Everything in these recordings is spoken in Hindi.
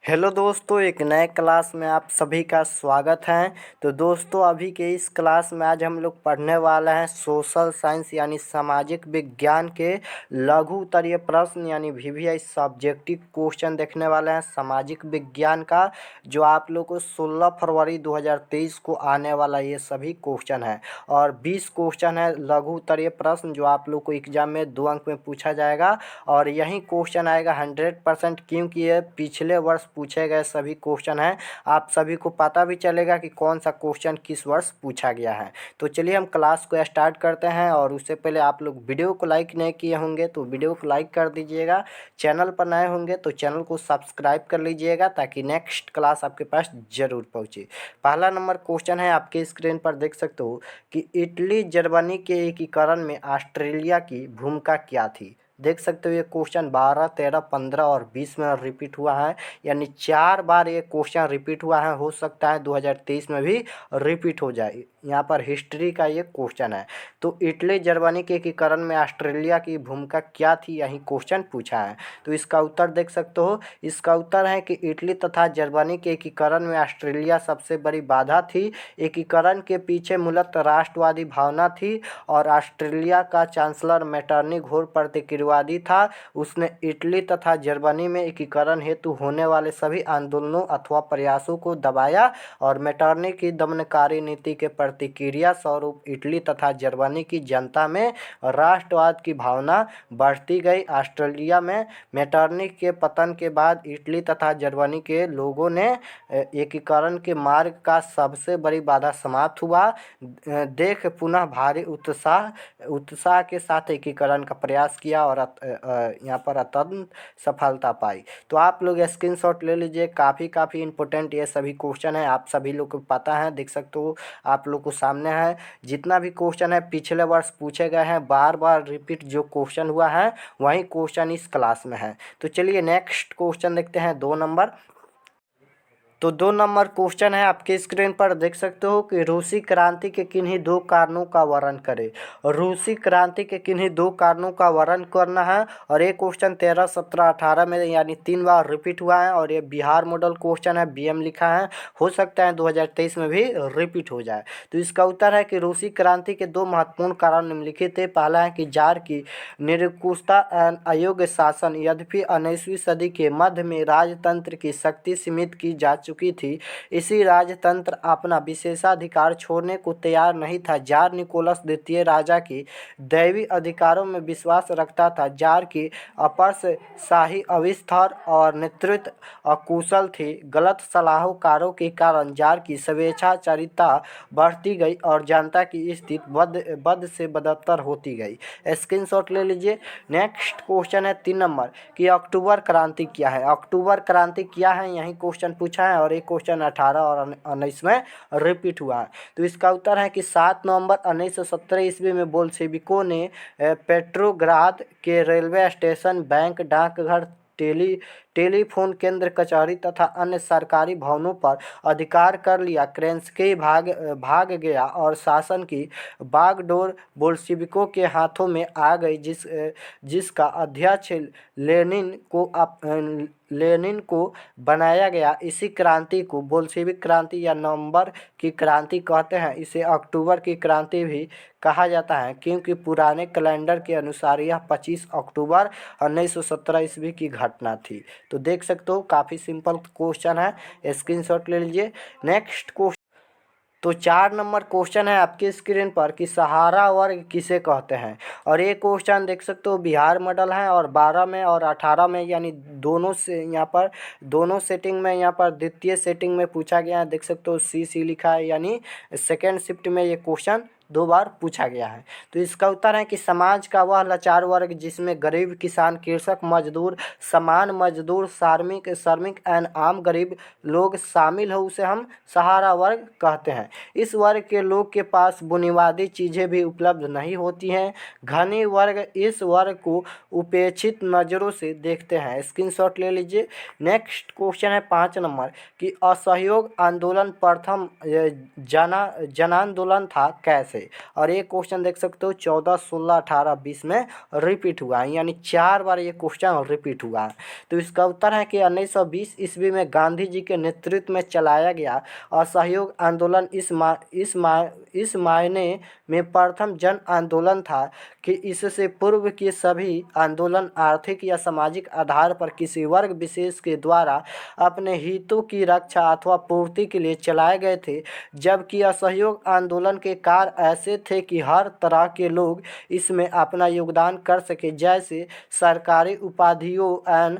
हेलो दोस्तों, एक नए क्लास में आप सभी का स्वागत है। तो दोस्तों, अभी के इस क्लास में आज हम लोग पढ़ने वाले हैं सोशल साइंस यानी सामाजिक विज्ञान के लघु उत्तरीय प्रश्न यानी वीवीआई सब्जेक्टिव क्वेश्चन देखने वाले हैं सामाजिक विज्ञान का, जो आप लोग को 16 फरवरी 2023 को आने वाला ये सभी क्वेश्चन है। और 20 क्वेश्चन है लघु उत्तरीय प्रश्न जो आप लोग को एग्जाम में 2 अंक में पूछा जाएगा। और यही क्वेश्चन आएगा 100%, क्योंकि ये पिछले वर्ष पूछे गए सभी क्वेश्चन हैं। आप सभी को पता भी चलेगा कि कौन सा क्वेश्चन किस वर्ष पूछा गया है। तो चलिए हम क्लास को स्टार्ट करते हैं। और उससे पहले आप लोग वीडियो को लाइक नहीं किए होंगे तो वीडियो को लाइक कर दीजिएगा। चैनल पर नए होंगे तो चैनल को सब्सक्राइब कर लीजिएगा ताकि नेक्स्ट क्लास आपके पास ज़रूर पहुँचे। पहला नंबर क्वेश्चन है, आपके स्क्रीन पर देख सकते हो कि इटली जर्मनी के एकीकरण में ऑस्ट्रेलिया की भूमिका क्या थी। देख सकते हो ये क्वेश्चन 12, 13, 15 और 20 में रिपीट हुआ है, यानी 4 बार ये क्वेश्चन रिपीट हुआ है। हो सकता है 2023 में भी रिपीट हो जाए। यहाँ पर हिस्ट्री का ये क्वेश्चन है। तो इटली जर्मनी के एकीकरण में ऑस्ट्रेलिया की भूमिका क्या थी, यही क्वेश्चन पूछा है। तो इसका उत्तर देख सकते हो, इसका उत्तर है कि इटली तथा जर्मनी के एकीकरण में ऑस्ट्रेलिया सबसे बड़ी बाधा थी। एकीकरण के पीछे मूलतः राष्ट्रवादी भावना थी और ऑस्ट्रेलिया का चांसलर मेटरनी घोर प्रतिक्रियावादी था। उसने इटली तथा जर्मनी में एकीकरण हेतु होने वाले सभी आंदोलनों अथवा प्रयासों को दबाया और मेटरनी की दमनकारी नीति के प्रतिक्रिया स्वरूप इटली तथा जर्मनी की जनता में राष्ट्रवाद की भावना बढ़ती गई। ऑस्ट्रेलिया में मेटरनी के पतन के बाद इटली तथा जर्मनी के लोगों ने एकीकरण के मार्ग का सबसे बड़ी बाधा समाप्त हुआ। देख पुनः भारी उत्साह के साथ एकीकरण का प्रयास किया और यहाँ पर अत्यंत सफलता पाई। तो आप लोग स्क्रीनशॉट ले लीजिए, काफ़ी इंपॉर्टेंट ये सभी क्वेश्चन है, आप सभी लोग को पता है। देख सकते हो आप लोग को सामने है जितना भी क्वेश्चन है पिछले वर्ष पूछे गए हैं, बार बार रिपीट जो क्वेश्चन हुआ है वही क्वेश्चन इस क्लास में है। तो चलिए नेक्स्ट क्वेश्चन देखते हैं 2 नंबर। तो 2 नंबर क्वेश्चन है, आपके स्क्रीन पर देख सकते हो कि रूसी क्रांति के किन्हीं 2 कारणों का वर्णन करें। रूसी क्रांति के किन्हीं 2 कारणों का वर्णन करना है। और ये क्वेश्चन 13, 17, 18 में यानी 3 बार रिपीट हुआ है। और ये बिहार मॉडल क्वेश्चन है, बीएम लिखा है। हो सकता है 2023 में भी रिपीट हो जाए। तो इसका उत्तर है कि रूसी क्रांति के 2 महत्वपूर्ण कारण निम्नलिखित थे। पहला है कि जार की निरंकुशता एवं अयोग्य शासन। यद्यपि 19वीं सदी के मध्य में राजतंत्र की शक्ति सीमित की जा चुकी थी, इसी राजतंत्र अपना विशेषाधिकार छोड़ने को तैयार नहीं था। जार निकोलस द्वितीय राजा की दैवी अधिकारों में विश्वास रखता था। जार की अपर शाही अविस्तार और नेतृत्व अकुशल थी। गलत सलाहकारों के कारण जार की स्वेच्छाचारिता बढ़ती गई और जनता की स्थिति बद से बदतर होती गई। स्क्रीनशॉट ले लीजिए। नेक्स्ट क्वेश्चन है 3 नंबर कि अक्टूबर क्रांति क्या है। अक्टूबर क्रांति क्या है, यही क्वेश्चन पूछा है। और एक क्वेश्चन 18 और 19 में रिपीट हुआ है। तो इसका उत्तर है कि 7 नवंबर 1917 ईस्वी में बोल्शेविकों ने पेट्रोग्राद के रेलवे स्टेशन, बैंक, डाकघर, टेलीफोन केंद्र, कचहरी तथा अन्य सरकारी भवनों पर अधिकार कर लिया। केरेंस्की भाग गया और शासन की बागडोर बोल्शेविकों के हाथों में आ गई, जिसका अध्यक्ष लेनिन को बनाया गया। इसी क्रांति को बोल्शेविक क्रांति या नवंबर की क्रांति कहते हैं। इसे अक्टूबर की क्रांति भी कहा जाता है, क्योंकि पुराने कैलेंडर के अनुसार यह 25 अक्टूबर 1917 ईस्वी की घटना थी। तो देख सकते हो काफ़ी सिंपल क्वेश्चन है, स्क्रीनशॉट ले लीजिए। नेक्स्ट क्वेश्चन, तो 4 नंबर क्वेश्चन है आपके स्क्रीन पर कि सहारा वर्ग किसे कहते हैं। और ये क्वेश्चन देख सकते हो बिहार मॉडल है और 12 में और 18 में यानी दोनों से यहाँ पर दोनों सेटिंग में यहाँ पर द्वितीय सेटिंग में पूछा गया है। देख सकते हो सी लिखा है, यानी सेकेंड शिफ्ट में ये क्वेश्चन 2 बार पूछा गया है। तो इसका उत्तर है कि समाज का वह लाचार वर्ग जिसमें गरीब, किसान, कृषक, मजदूर, समान मजदूर, श्रमिक एवं आम गरीब लोग शामिल हो, उसे हम सहारा वर्ग कहते हैं। इस वर्ग के लोग के पास बुनियादी चीज़ें भी उपलब्ध नहीं होती हैं। धनी वर्ग इस वर्ग को उपेक्षित नज़रों से देखते हैं। स्क्रीनशॉट ले लीजिए। नेक्स्ट क्वेश्चन है 5 नंबर कि असहयोग आंदोलन प्रथम जन आंदोलन था कैसे। करे। और ये क्वेश्चन देख सकते हो 14, 16, 18, 20 में रिपीट हुआ है, यानी 4 बार ये क्वेश्चन रिपीट हुआ है। तो इसका उत्तर है कि 1920 ईस्वी में गांधी जी के नेतृत्व में चलाया गया असहयोग आंदोलन इस मायने में प्रथम जन आंदोलन था कि इससे पूर्व के सभी आंदोलन आर्थिक या सामाजिक आधार पर किसी वर्ग विशेष के द्वारा अपने हितों की रक्षा अथवा पूर्ति के लिए चलाए गए थे, जबकि असहयोग आंदोलन के कार्य ऐसे थे कि हर तरह के लोग इसमें अपना योगदान कर सके, जैसे सरकारी उपाधियों एवं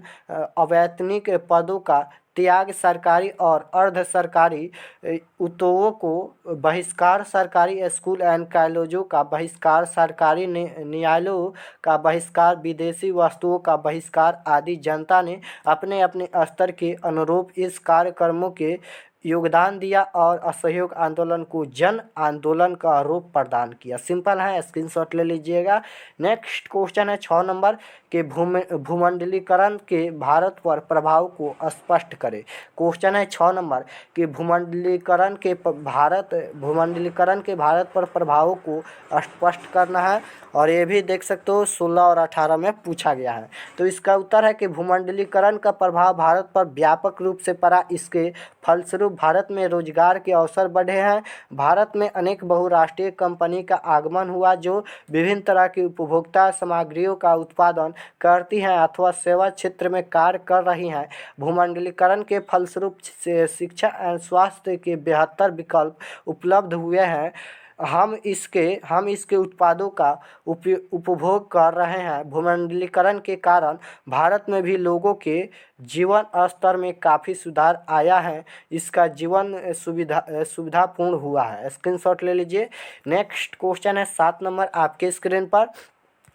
अवैतनिक पदों का त्याग, सरकारी और अर्ध सरकारी उद्योगों को बहिष्कार, सरकारी स्कूल एवं कॉलेजों का बहिष्कार, सरकारी न्यायालयों का बहिष्कार, विदेशी वस्तुओं का बहिष्कार आदि जनता ने अपने अपने स्तर के अनुरूप इस कार्यक्रमों के योगदान दिया और असहयोग आंदोलन को जन आंदोलन का रूप प्रदान किया। सिंपल है, स्क्रीनशॉट ले लीजिएगा। नेक्स्ट क्वेश्चन है 6 नंबर के भूमंडलीकरण के भारत पर प्रभाव को स्पष्ट करें। क्वेश्चन है 6 नंबर कि भूमंडलीकरण के भारत पर प्रभाव को स्पष्ट करना है, और ये भी देख सकते हो 16 और 18 में पूछा गया है। तो इसका उत्तर है कि भूमंडलीकरण का प्रभाव भारत पर व्यापक रूप से पड़ा। इसके फलस्वरूप भारत में रोजगार के अवसर बढ़े हैं। भारत में अनेक बहुराष्ट्रीय कंपनी का आगमन हुआ जो विभिन्न तरह की उपभोक्ता सामग्रियों का उत्पादन करती हैं अथवा सेवा क्षेत्र में कार्य कर रही हैं। भूमंडलीकरण के फलस्वरूप शिक्षा एवं स्वास्थ्य के बेहतर विकल्प उपलब्ध हुए हैं। हम इसके उत्पादों का उपभोग कर रहे हैं। भूमंडलीकरण के कारण भारत में भी लोगों के जीवन स्तर में काफ़ी सुधार आया है। इसका जीवन सुविधापूर्ण हुआ है। स्क्रीनशॉट ले लीजिए। नेक्स्ट क्वेश्चन है 7 नंबर आपके स्क्रीन पर।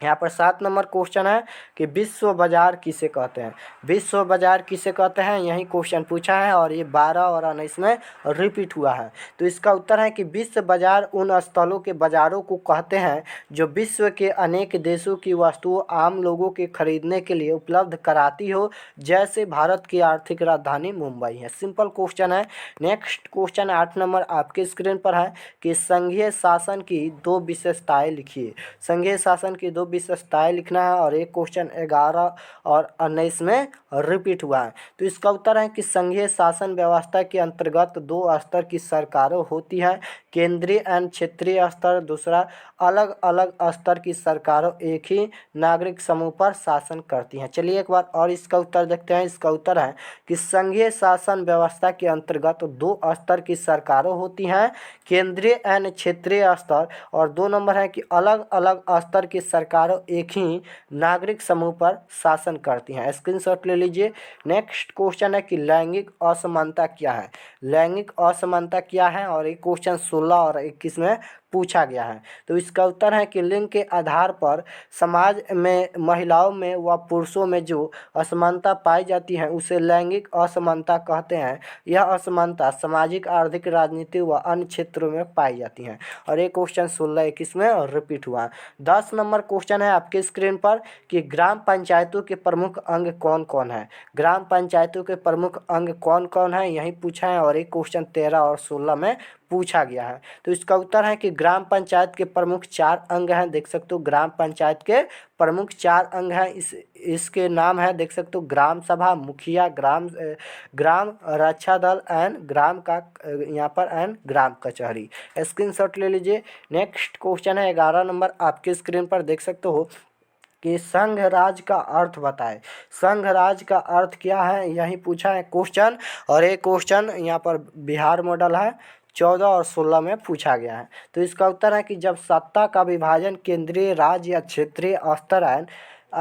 यहाँ पर 7 नंबर क्वेश्चन है कि विश्व बाजार किसे कहते हैं। विश्व बाजार किसे कहते हैं, यही क्वेश्चन पूछा है और ये 12 और 19 में रिपीट हुआ है। तो इसका उत्तर है कि विश्व बाजार उन स्थलों के बाज़ारों को कहते हैं जो विश्व के अनेक देशों की वस्तुओं आम लोगों के खरीदने के लिए उपलब्ध कराती हो, जैसे भारत की आर्थिक राजधानी मुंबई है। सिंपल क्वेश्चन है। नेक्स्ट क्वेश्चन 8 नंबर आपके स्क्रीन पर है कि संघीय शासन की 2 विशेषताएँ लिखिए। संघीय शासन की 2 विशेषताएँ लिखना है और एक क्वेश्चन 11 और 19 में रिपीट हुआ है। तो इसका उत्तर है कि संघीय शासन व्यवस्था के अंतर्गत 2 स्तर की सरकारें होती हैं, केंद्रीय एवं क्षेत्रीय स्तर। दूसरा, अलग अलग स्तर की सरकारें एक ही नागरिक समूह पर शासन करती हैं। चलिए एक बार और इसका उत्तर देखते हैं। इसका उत्तर है कि संघीय शासन व्यवस्था के अंतर्गत 2 स्तर की सरकारें होती हैं, केंद्रीय एवं क्षेत्रीय स्तर। और 2 नंबर है कि अलग अलग स्तर की सरकारें एक ही नागरिक समूह पर शासन करती हैं। स्क्रीनशॉट ले लीजिए। नेक्स्ट क्वेश्चन है कि लैंगिक असमानता क्या है। लैंगिक असमानता क्या है, और एक क्वेश्चन 16 और 21 में पूछा गया है। तो इसका उत्तर है कि लिंग के आधार पर समाज में महिलाओं में व पुरुषों में जो असमानता पाई जाती है उसे लैंगिक असमानता कहते हैं। यह असमानता सामाजिक, आर्थिक, राजनीतिक व अन्य क्षेत्रों में पाई जाती है। और एक क्वेश्चन 16-21 में रिपीट हुआ। 10 नंबर क्वेश्चन है आपके स्क्रीन पर कि ग्राम पंचायतों के प्रमुख अंग कौन कौन है। ग्राम पंचायतों के प्रमुख अंग कौन कौन है, यही पूछा है और एक क्वेश्चन 13 और 16 में पूछा गया है। तो इसका उत्तर है कि ग्राम पंचायत के प्रमुख 4 अंग हैं। देख सकते हो ग्राम पंचायत के प्रमुख 4 अंग हैं। इसके नाम है, देख सकते हो, ग्राम सभा, मुखिया, ग्राम रक्षा दल एंड ग्राम का यहाँ पर एंड ग्राम कचहरी। स्क्रीनशॉट ले लीजिए। नेक्स्ट क्वेश्चन है 11 नंबर आपके स्क्रीन पर। देख सकते हो कि संघ राज का अर्थ बताएं। संघ राज का अर्थ क्या है, यही पूछा है क्वेश्चन। और एक क्वेश्चन यहाँ पर बिहार मॉडल है, 14 और 16 में पूछा गया है। तो इसका उत्तर है कि जब सत्ता का विभाजन केंद्रीय, राज्य या क्षेत्रीय स्तर एवं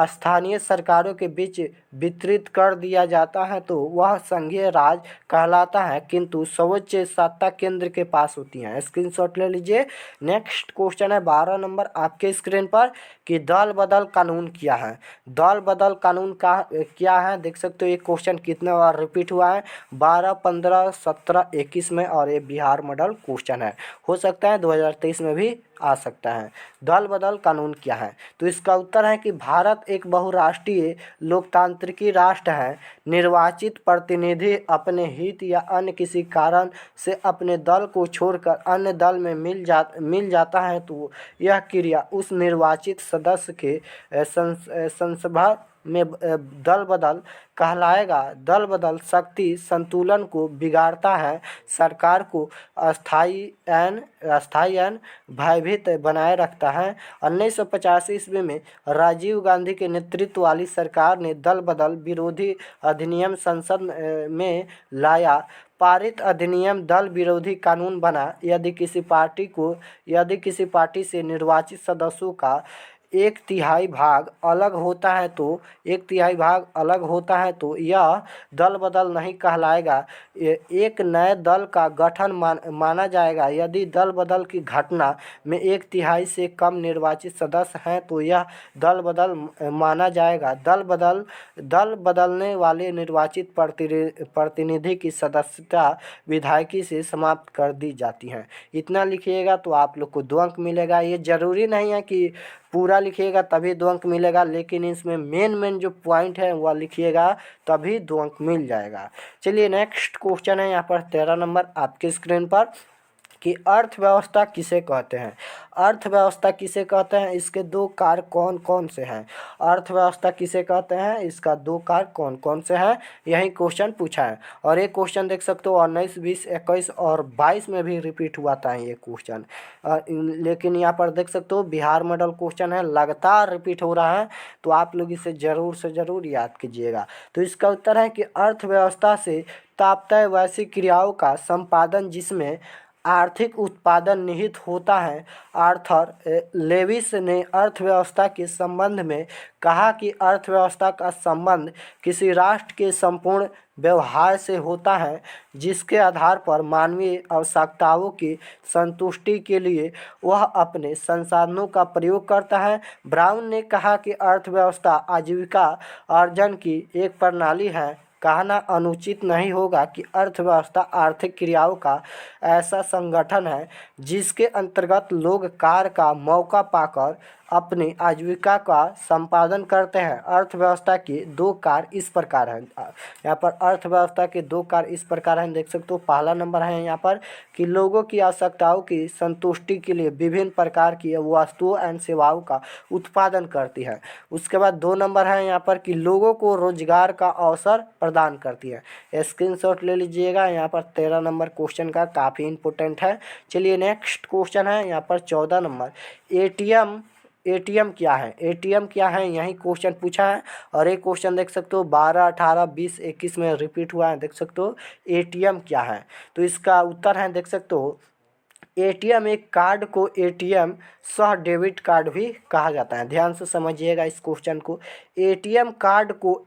स्थानीय सरकारों के बीच वितरित कर दिया जाता है तो वह संघीय राज कहलाता है, किंतु सर्वोच्च सत्ता केंद्र के पास होती है। स्क्रीनशॉट ले लीजिए। नेक्स्ट क्वेश्चन है 12 नंबर आपके स्क्रीन पर कि दल बदल कानून क्या है। दल बदल कानून का क्या है, देख सकते हो ये क्वेश्चन कितने बार रिपीट हुआ है, 12, 15, 17, 21 में। और ये बिहार मॉडल क्वेश्चन है, हो सकता है 2023 में भी आ सकता है। दल बदल कानून क्या है, तो इसका उत्तर है कि भारत एक बहुराष्ट्रीय लोकतांत्रिक लोकतांत्रिकी राष्ट्र हैं, निर्वाचित प्रतिनिधि अपने हित या अन्य किसी कारण से अपने दल को छोड़कर अन्य दल में मिल जाता है तो यह क्रिया उस निर्वाचित सदस्य के संसभा में दल बदल कहलाएगा। दल बदल शक्ति संतुलन को बिगाड़ता है, सरकार को अस्थायी भयभीत बनाए रखता है। 1985 ईस्वी में राजीव गांधी के नेतृत्व वाली सरकार ने दल बदल विरोधी अधिनियम संसद में लाया। पारित अधिनियम दल विरोधी कानून बना। यदि किसी पार्टी से निर्वाचित सदस्यों का एक तिहाई भाग अलग होता है तो यह दल बदल नहीं कहलाएगा, एक नए दल का गठन माना जाएगा। यदि दल बदल की घटना में एक तिहाई से कम निर्वाचित सदस्य हैं तो यह दल बदल माना जाएगा। दल बदलने वाले निर्वाचित प्रतिनिधि की सदस्यता विधायकी से समाप्त कर दी जाती है। इतना लिखिएगा तो आप लोग को 2 अंक मिलेगा। ये जरूरी नहीं है कि पूरा लिखिएगा तभी 2 अंक मिलेगा, लेकिन इसमें मेन जो पॉइंट है वह लिखिएगा तभी 2 अंक मिल जाएगा। चलिए नेक्स्ट क्वेश्चन है यहाँ पर 13 नंबर आपके स्क्रीन पर कि अर्थव्यवस्था किसे कहते हैं। अर्थव्यवस्था किसे कहते हैं, इसके 2 कार्य कौन कौन से हैं। अर्थव्यवस्था किसे कहते हैं, इसका 2 कार्य कौन कौन से हैं, यही क्वेश्चन पूछा है। और एक क्वेश्चन देख सकते हो 19, 20, 21 और 22 में भी रिपीट हुआ था ये क्वेश्चन, लेकिन यहाँ पर देख सकते हो बिहार मॉडल क्वेश्चन है, लगातार रिपीट हो रहा है, तो आप लोग इसे ज़रूर से ज़रूर याद कीजिएगा। तो इसका उत्तर है कि अर्थव्यवस्था से तात्पर्य वैसी क्रियाओं का संपादन जिसमें आर्थिक उत्पादन निहित होता है। आर्थर लेविस ने अर्थव्यवस्था के संबंध में कहा कि अर्थव्यवस्था का संबंध किसी राष्ट्र के संपूर्ण व्यवहार से होता है जिसके आधार पर मानवीय आवश्यकताओं की संतुष्टि के लिए वह अपने संसाधनों का प्रयोग करता है। ब्राउन ने कहा कि अर्थव्यवस्था आजीविका अर्जन की एक प्रणाली है। कहना अनुचित नहीं होगा कि अर्थव्यवस्था आर्थिक क्रियाओं का ऐसा संगठन है जिसके अंतर्गत लोग कार्य का मौका पाकर अपनी आजीविका का संपादन करते हैं। अर्थव्यवस्था के 2 कार्य इस प्रकार हैं। यहाँ पर अर्थव्यवस्था के 2 कार्य इस प्रकार हैं, देख सकते हो। पहला नंबर है यहाँ पर कि लोगों की आवश्यकताओं की संतुष्टि के लिए विभिन्न प्रकार की वस्तुओं एवं सेवाओं का उत्पादन करती है। उसके बाद 2 नंबर है यहाँ पर कि लोगों को रोजगार का अवसर प्रदान करती है। स्क्रीनशॉट ले लीजिएगा, यहाँ पर 13 नंबर क्वेश्चन का काफ़ी इंपॉर्टेंट है। चलिए नेक्स्ट क्वेश्चन है यहाँ पर 14 नंबर एटीएम क्या है। एटीएम क्या है यही क्वेश्चन पूछा है। और एक क्वेश्चन देख सकते हो 12, 18, 20, 21 में रिपीट हुआ है, देख सकते हो। एटीएम क्या है, तो इसका उत्तर है देख सकते हो एटीएम। एक कार्ड को एटीएम सह डेबिट कार्ड भी कहा जाता है। ध्यान से समझिएगा इस क्वेश्चन को। एटीएम कार्ड को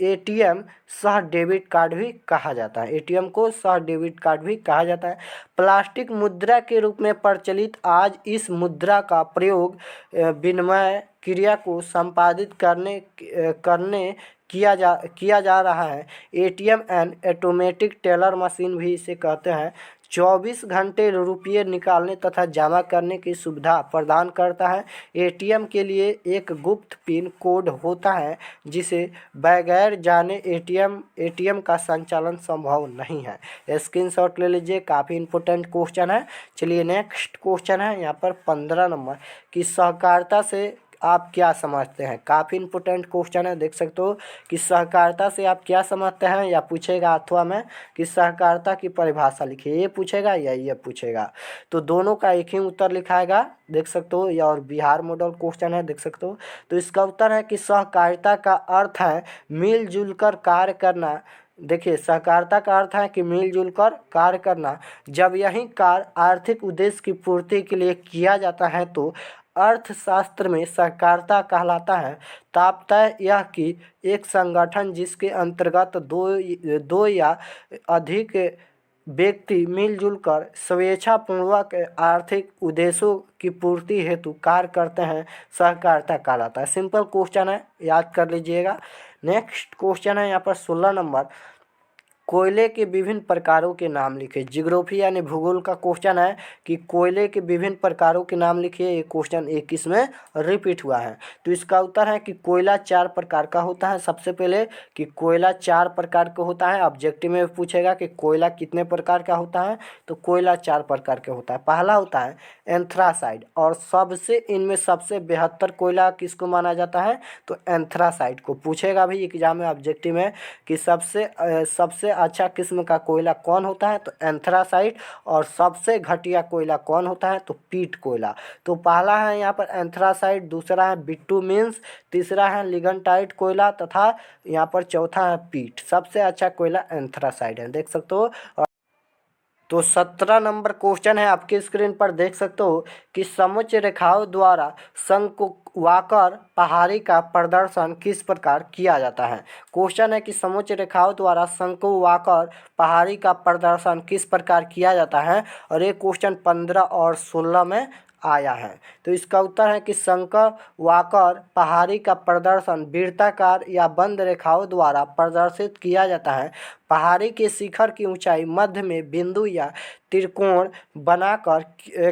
एटीएम सह डेबिट कार्ड भी कहा जाता है। एटीएम को सह डेबिट कार्ड भी कहा जाता है। प्लास्टिक मुद्रा के रूप में प्रचलित आज इस मुद्रा का प्रयोग विनिमय क्रिया को संपादित करने किया जा रहा है। ATM and automatic teller machine भी इसे कहते हैं। 24 घंटे रुपये निकालने तथा जमा करने की सुविधा प्रदान करता है। एटीएम के लिए एक गुप्त पिन कोड होता है जिसे बगैर जाने एटीएम का संचालन संभव नहीं है। स्क्रीनशॉट ले लीजिए, काफ़ी इंपॉर्टेंट क्वेश्चन है। चलिए नेक्स्ट क्वेश्चन है यहाँ पर 15 नंबर कि सहकारिता से आप क्या समझते हैं। काफ़ी इंपॉर्टेंट क्वेश्चन है, देख सकते हो कि सहकारिता से आप क्या समझते हैं, या पूछेगा अथवा में कि सहकारिता की परिभाषा लिखिए, ये पूछेगा या ये पूछेगा, तो दोनों का एक ही उत्तर लिखाएगा, देख सकते हो। या और बिहार मॉडल क्वेश्चन है, देख सकते हो। तो इसका उत्तर है कि सहकारिता का अर्थ है मिलजुल कर कार्य करना। देखिए, सहकारिता का अर्थ है कि मिलजुल कर कार्य करना। जब यही कार्य आर्थिक उद्देश्य की पूर्ति के लिए किया जाता है तो अर्थशास्त्र में सहकारिता कहलाता है। तात्पर्य यह कि एक संगठन जिसके अंतर्गत दो या अधिक व्यक्ति मिलजुल कर स्वेच्छापूर्वक आर्थिक उद्देश्यों की पूर्ति हेतु कार्य करते हैं, सहकारिता कहलाता है। सिंपल क्वेश्चन है, याद कर लीजिएगा। नेक्स्ट क्वेश्चन है यहाँ पर 16 नंबर कोयले के विभिन्न प्रकारों के नाम लिखिए। ज्योग्राफी यानी भूगोल का क्वेश्चन है कि कोयले के विभिन्न प्रकारों के नाम लिखिए। ये क्वेश्चन 21 में रिपीट हुआ है। तो इसका उत्तर है कि कोयला 4 प्रकार का होता है। सबसे पहले कि कोयला 4 प्रकार का होता है। ऑब्जेक्टिव में पूछेगा कि कोयला कितने प्रकार का होता है, तो कोयला 4 प्रकार का होता है। पहला होता है एंथ्रासाइड, और सबसे इनमें सबसे बेहतर कोयला किसको माना जाता है, तो एंथ्रासाइड को पूछेगा भी एग्जाम में ऑब्जेक्टिव में कि सबसे अच्छा किस्म का कोयला कौन होता है, तो एंथ्रासाइड। और सबसे घटिया कोयला कौन होता है, तो पीट कोयला। तो पहला है यहाँ पर एंथ्रासाइड, दूसरा है बिटुमेन्स, तीसरा है लिग्नाइट कोयला तथा यहाँ पर चौथा है पीट। सबसे अच्छा कोयला एंथ्रासाइड है, देख सकते हो। तो 17 नंबर क्वेश्चन है, आपके स्क्रीन पर देख सकते हो कि समुच्च रेखाओं द्वारा शंक्वाकार पहाड़ी का प्रदर्शन किस प्रकार किया जाता है। क्वेश्चन है कि समुच्च रेखाओं द्वारा शंक्वाकार पहाड़ी का प्रदर्शन किस प्रकार किया जाता है, और ये क्वेश्चन 15 और 16 में आया है। तो इसका उत्तर है कि शंक्वाकार पहाड़ी का प्रदर्शन वृत्ताकार या बंद रेखाओं द्वारा प्रदर्शित किया जाता है। पहाड़ी के शिखर की ऊंचाई मध्य में बिंदु या त्रिकोण बनाकर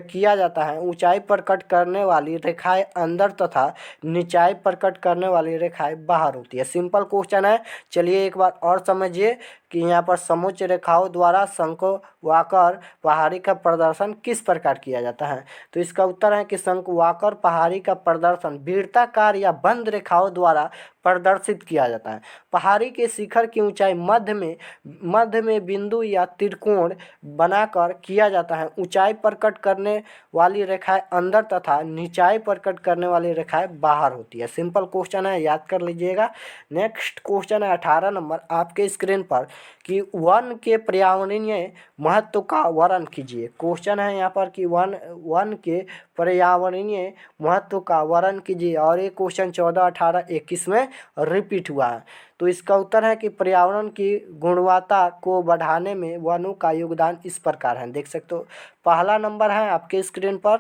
किया जाता है। ऊंचाई प्रकट करने वाली रेखाएं अंदर तथा निचाई प्रकट करने वाली रेखाएं बाहर होती है। सिंपल क्वेश्चन है। चलिए एक बार और समझिए कि यहाँ पर समुच्च रेखाओं द्वारा शंक्वाकार पहाड़ी का प्रदर्शन किस प्रकार किया जाता है। तो इसका उत्तर है कि शंक्वाकार पहाड़ी का प्रदर्शन वृत्ताकार या बंद रेखाओं द्वारा प्रदर्शित किया जाता है। पहाड़ी के शिखर की ऊंचाई मध्य में बिंदु या त्रिकोण बनाकर किया जाता है। ऊंचाई प्रकट करने वाली रेखाएं अंदर तथा निचाई प्रकट करने वाली रेखाएं बाहर होती है। सिंपल क्वेश्चन है, याद कर लीजिएगा। नेक्स्ट क्वेश्चन है 18 नंबर आपके स्क्रीन पर कि वन के पर्यावरणीय महत्व का वर्णन कीजिए। क्वेश्चन है यहाँ पर कि वन के पर्यावरणीय महत्व का वर्णन कीजिए, और ये क्वेश्चन 14, 18, 21 में रिपीट हुआ है। तो इसका उत्तर है कि पर्यावरण की गुणवत्ता को बढ़ाने में वनों का योगदान इस प्रकार है, देख सकते हो। पहला नंबर है आपके स्क्रीन पर,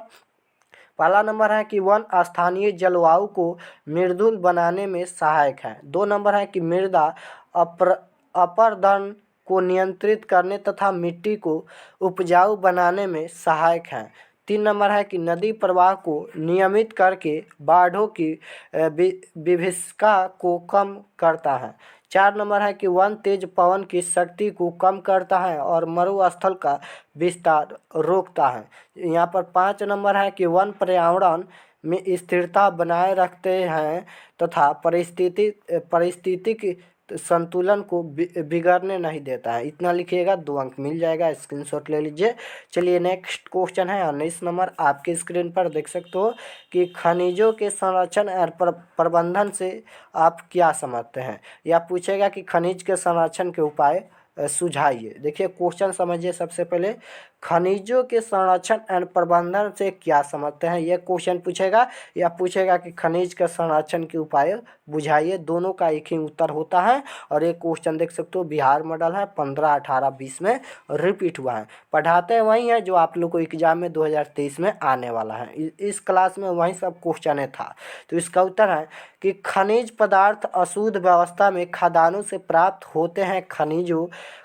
पहला नंबर है कि वन स्थानीय जलवायु को मृदुल बनाने में सहायक है। 2 नंबर है कि मृदा अपरदन को नियंत्रित करने तथा मिट्टी को उपजाऊ बनाने में सहायक है। 3 नंबर है कि नदी प्रवाह को नियमित करके बाढ़ों की विभीषिका को कम करता है। 4 नंबर है कि वन तेज पवन की शक्ति को कम करता है और मरुस्थल का विस्तार रोकता है। यहाँ पर 5 नंबर है कि वन पर्यावरण में स्थिरता बनाए रखते हैं तथा पारिस्थितिक संतुलन को बिगड़ने नहीं देता है। इतना लिखिएगा, 2 अंक मिल जाएगा, स्क्रीनशॉट ले लीजिए। चलिए नेक्स्ट क्वेश्चन है 19 नंबर आपके स्क्रीन पर देख सकते हो कि खनिजों के संरक्षण और प्रबंधन से आप क्या समझते हैं, या पूछेगा कि खनिज के संरक्षण के उपाय सुझाइए। देखिए क्वेश्चन समझिए। सबसे पहले खनिजों के संरक्षण एवं प्रबंधन से क्या समझते हैं, यह क्वेश्चन पूछेगा, या पूछेगा कि खनिज के संरक्षण के उपाय बुझाइए। दोनों का एक ही उत्तर होता है, और ये क्वेश्चन देख सकते हो बिहार मॉडल है, 15, 18, 20 में रिपीट हुआ है। पढ़ाते वही है जो आप लोग को एग्जाम में 2023 में आने वाला है। इस क्लास में वही सब क्वेश्चन था। तो इसका उत्तर है कि खनिज पदार्थ अशुद्ध व्यवस्था में खदानों से प्राप्त होते हैं।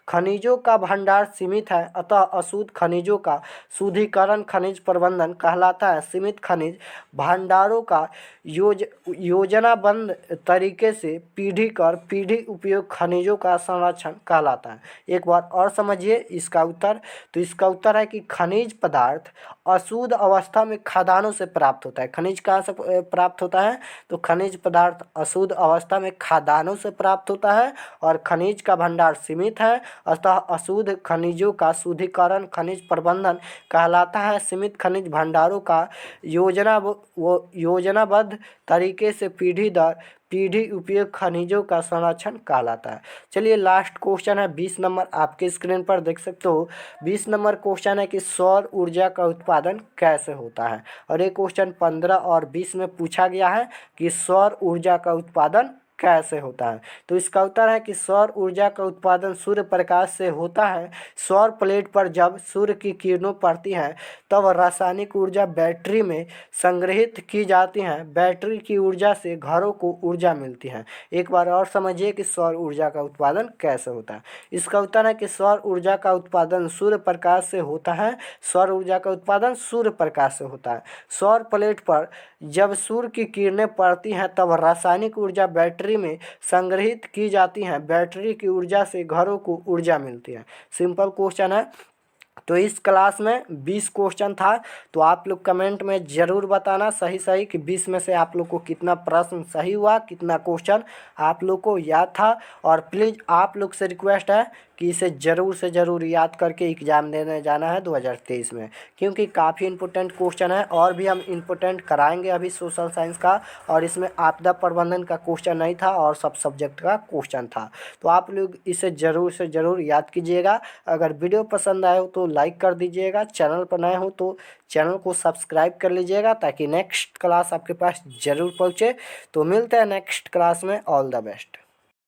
खनिजों का भंडार सीमित है, अतः अशुद्ध खनिजों का शुद्धिकरण खनिज प्रबंधन कहलाता है। सीमित खनिज भंडारों का योजनाबद्ध तरीके से पीढ़ी उपयोग खनिजों का संरक्षण कहलाता है। एक बार और समझिए इसका उत्तर। तो इसका उत्तर है कि खनिज पदार्थ अशुद्ध अवस्था में खदानों से प्राप्त होता है। खनिज कहाँ से प्राप्त होता है, तो खनिज पदार्थ अशुद्ध अवस्था में खदानों से प्राप्त होता है, और खनिज का भंडार सीमित है, अतः अशुद्ध खनिजों का शुद्धिकरण खनिज प्रबंधन कहलाता है। सीमित खनिज भंडारों का योजनाबद्ध तरीके से पीढ़ी दर पीढ़ी उपयोग खनिजों का संरक्षण कहलाता है। चलिए लास्ट क्वेश्चन है 20 नंबर आपके स्क्रीन पर देख सकते हो। 20 नंबर क्वेश्चन है कि सौर ऊर्जा का उत्पादन कैसे होता है, और ये क्वेश्चन 15 और 20 में पूछा गया है कि सौर ऊर्जा का उत्पादन कैसे होता है? तो इसका उत्तर है कि सौर ऊर्जा का उत्पादन सूर्य प्रकाश से होता है। सौर प्लेट पर जब सूर्य की किरणों पड़ती हैं तब रासायनिक ऊर्जा बैटरी में संग्रहित की जाती है। बैटरी की ऊर्जा से घरों को ऊर्जा मिलती है। एक बार और समझिए कि सौर ऊर्जा का उत्पादन कैसे होता है। इसका उत्तर है कि सौर ऊर्जा का उत्पादन सूर्य प्रकाश से होता है। सौर ऊर्जा का उत्पादन सूर्य प्रकाश से होता है। सौर प्लेट पर जब सूर्य की किरणें पड़ती हैं तब रासायनिक ऊर्जा बैटरी में संग्रहित की जाती हैं। बैटरी की ऊर्जा से घरों को ऊर्जा मिलती है। सिंपल क्वेश्चन है। तो इस क्लास में 20 क्वेश्चन था। तो आप लोग कमेंट में ज़रूर बताना सही सही कि 20 में से आप लोग को कितना प्रश्न सही हुआ, कितना क्वेश्चन आप लोग को याद था। और प्लीज़ आप लोग से रिक्वेस्ट है कि इसे ज़रूर से ज़रूर याद करके एग्ज़ाम देने जाना है 2023 में, क्योंकि काफ़ी इंपॉर्टेंट क्वेश्चन है। और भी हम इंपॉर्टेंट कराएंगे अभी सोशल साइंस का, और इसमें आपदा प्रबंधन का क्वेश्चन नहीं था और सब सब्जेक्ट का क्वेश्चन था। तो आप लोग इसे ज़रूर से ज़रूर याद कीजिएगा। अगर वीडियो पसंद आए हो तो लाइक कर दीजिएगा। चैनल पर नए हो तो चैनल को सब्सक्राइब कर लीजिएगा ताकि नेक्स्ट क्लास आपके पास ज़रूर पहुँचे। तो मिलते हैं नेक्स्ट क्लास में। All the best.